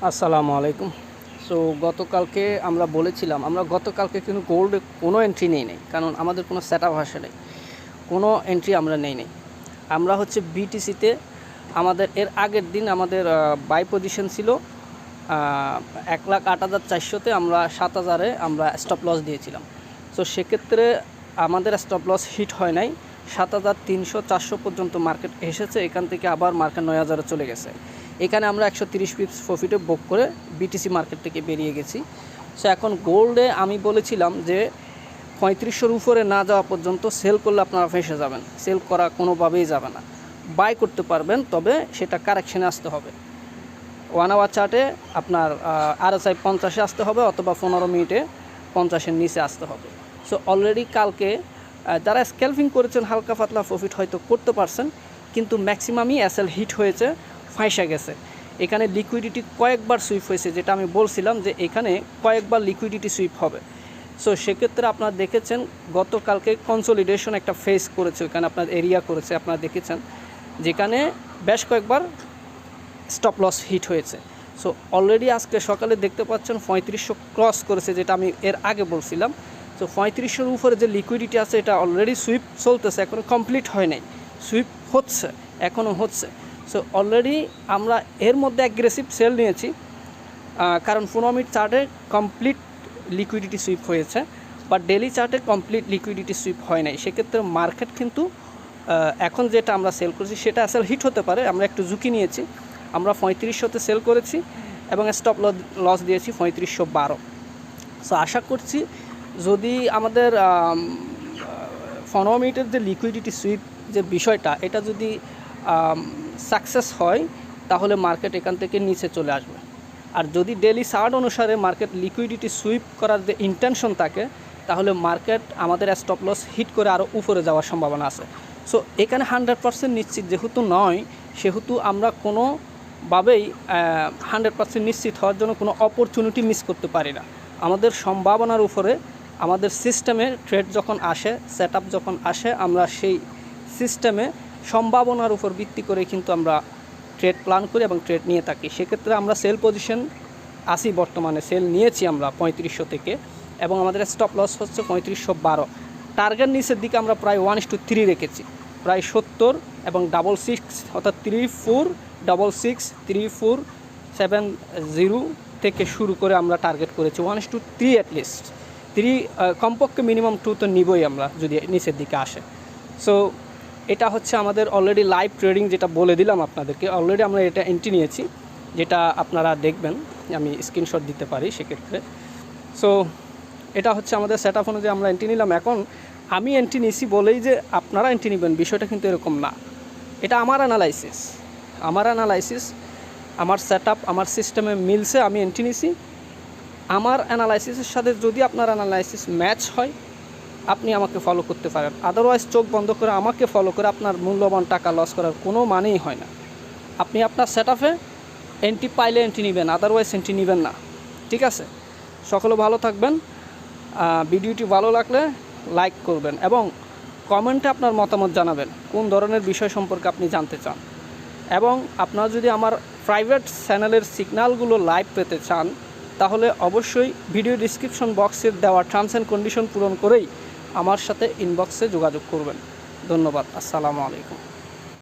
আসসালামু আলাইকুম। সো গতকালকে আমরা বলেছিলাম, আমরা গতকালকে কিন্তু গোল্ডে কোনো এন্ট্রি নেই নাই, কারণ আমাদের কোনো সেট আপ আসে নেই, কোনো এন্ট্রি আমরা নেই নাই। আমরা হচ্ছে বিটিসিতে আমাদের এর আগের দিন আমাদের বাই পজিশন ছিল 1,08,400-তে, আমরা 7,000-এ আমরা স্টপ লস দিয়েছিলাম। সো সেক্ষেত্রে আমাদের স্টপ লস হিট হয় নাই, 7,300-400 পর্যন্ত মার্কেট এসেছে, এখান থেকে আবার মার্কেট 9,000-এ চলে গেছে। এখানে আমরা 130 পিপস প্রফিটে বুক করে বিটিসি মার্কেট থেকে বেরিয়ে গেছি। সো এখন গোল্ডে আমি বলেছিলাম যে 3500-র উপরে না যাওয়া পর্যন্ত সেল করলে আপনারা ফেঁসে যাবেন, সেল করা কোনোভাবেই যাবে না। বাই করতে পারবেন, তবে সেটা কারেকশানে আসতে হবে। 1 আওয়ার চার্টে আপনার RSI 50-এ আসতে হবে, অথবা 15 মিনিটে 50-এর নিচে আসতে হবে। সো অলরেডি কালকে যারা স্ক্যালপিং করেছেন হালকা পাতলা প্রফিট হয়তো করতে পারছেন, কিন্তু ম্যাক্সিমামই এসএল হিট হয়েছে, ফাঁসা গেছে। এখানে লিকুইডিটি কয়েকবার সুইপ হয়েছে, যেটা আমি বলছিলাম যে এখানে কয়েকবার লিকুইডিটি সুইপ হবে। সো সেক্ষেত্রে আপনারা দেখেছেন গতকালকে কনসোলিডেশন একটা ফেস করেছে, ওখানে আপনার এরিয়া করেছে, আপনারা দেখেছেন, যেখানে বেশ কয়েকবার স্টপ লস হিট হয়েছে। সো অলরেডি আজকে সকালে দেখতে পাচ্ছেন 3500 ক্রস করেছে, যেটা আমি এর আগে বলছিলাম। সো 3500-এর উপরে যে লিকুইডিটি আছে এটা অলরেডি সুইপ চলতেছে, এখনও কমপ্লিট হয় নাই, সুইপ হচ্ছে, এখনও হচ্ছে। সো অলরেডি আমরা এর মধ্যে অ্যাগ্রেসিভ সেল নিয়েছি, কারণ 15 মিনিট চার্টে কমপ্লিট লিকুইডিটি সুইপ হয়েছে, বাট ডেলি চার্টে কমপ্লিট লিকুইডিটি সুইপ হয় নাই। সেক্ষেত্রে মার্কেট কিন্তু এখন যেটা আমরা সেল করছি সেটা আসলে হিট হতে পারে। আমরা একটু ঝুঁকি নিয়েছি, আমরা 3500-তে সেল করেছি এবং স্টপ লস দিয়েছি 3512। সো আশা করছি যদি আমাদের 15 মিনিটের যে লিকুইডিটি সুইপ যে বিষয়টা, এটা যদি সাকসেস হয়, তাহলে মার্কেট এখান থেকে নিচে চলে আসবে। আর যদি ডেলি চার্ট অনুসারে মার্কেট লিকুইডিটি সুইপ করার যে ইন্টেনশন থাকে, তাহলে মার্কেট আমাদের স্টপ লস হিট করে আরও উপরে যাওয়ার সম্ভাবনা আছে। সো এখানে 100% নিশ্চিত যেহেতু নয়, সেহেতু আমরা কোনোভাবেই 100% নিশ্চিত হওয়ার জন্য কোনো অপরচুনিটি মিস করতে পারি না। আমাদের সম্ভাবনার উপরে আমাদের সিস্টেমে ট্রেড যখন আসে, সেট আপ যখন আসে, আমরা সেই সিস্টেমে সম্ভাবনার উপর ভিত্তি করে কিন্তু আমরা ট্রেড প্ল্যান করি এবং ট্রেড নিয়ে থাকি। সেক্ষেত্রে আমরা সেল পজিশন আসি, বর্তমানে সেল নিয়েছি আমরা 3500 থেকে, এবং আমাদের স্টপ লস হচ্ছে 3512। টার্গেট নিচের দিকে আমরা প্রায় 1:3 রেখেছি, প্রায় 70 এবং 66, অর্থাৎ 3466 3470 থেকে শুরু করে আমরা টার্গেট করেছি 1:3, অ্যাটলিস্ট 3, কমপক্ষে মিনিমাম 2 তো নিবই আমরা যদি নিচের দিকে আসে। সো এটা হচ্ছে আমাদের অলরেডি লাইভ ট্রেডিং, যেটা বলে দিলাম আপনাদেরকে। অলরেডি আমরা এটা এন্ট্রি নিয়েছি, যেটা আপনারা দেখবেন, আমি স্ক্রিনশট দিতে পারি সেক্ষেত্রে। সো এটা হচ্ছে আমাদের সেট আপ অনুযায়ী আমরা এন্ট্রি নিলাম। এখন আমি এন্ট্রি নিয়েছি বলেই যে আপনারা এন্ট্রি নেবেন, বিষয়টা কিন্তু এরকম না। এটা আমার অ্যানালাইসিস, আমার সেট আপ আমার সিস্টেমে মিলছে, আমি এন্ট্রি নিয়েছি। আমার অ্যানালাইসিসের সাথে যদি আপনার অ্যানালাইসিস ম্যাচ হয়, আপনি আমাকে ফলো করতে পারেন। আদারওয়াইজ চোখ বন্ধ করে আমাকে ফলো করে আপনার মূল্যবান টাকা লস করার কোনো মানেই হয় না। আপনি আপনার সেট আপে এন্ট্রি পাইলে এন্ট্রি নেবেন, আদারওয়াইজ এন্ট্রি নেবেন না। ঠিক আছে? সকলে ভালো থাকবেন। ভিডিওটি ভালো লাগলে লাইক করবেন এবং কমেন্টে আপনার মতামত জানাবেন, কোন ধরনের বিষয় সম্পর্কে আপনি জানতে চান। এবং আপনারা যদি আমার প্রাইভেট চ্যানেলের সিগন্যালগুলো লাইভ পেতে চান, তাহলে অবশ্যই ভিডিও ডিসক্রিপশন বক্সের দেওয়া টার্মস অ্যান্ড কন্ডিশন পূরণ করেই আমার সাথে ইনবক্সে যোগাযোগ করবেন। ধন্যবাদ। আসসালামু আলাইকুম।